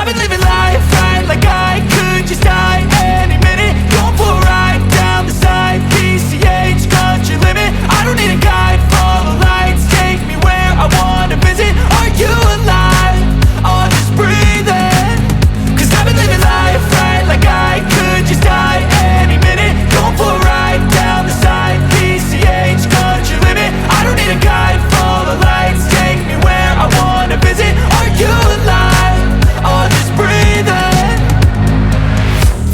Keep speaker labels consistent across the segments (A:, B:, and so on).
A: been living life right, like I could just die any minute. Going for a ride down the side, PCH, country limit. I don't need a guide, follow lights, take me where I wanna visit. Are you alive? Or just breathing? Cause I've been living life right, like I could just die any minute. Going for a ride down the side, PCH, country limit. I don't need a guide, follow lights, take me where I wanna visit. Are you alive? Or just breathing?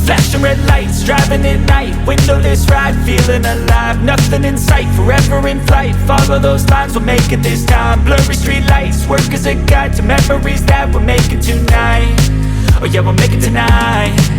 A: Flashing red lights, driving at night, windowless ride, feeling alive. Nothing in sight, forever in flight. Follow those lines, we'll make it this time. Blurry street lights, work as a guide to memories that we're making tonight. Oh yeah, we'll make it tonight.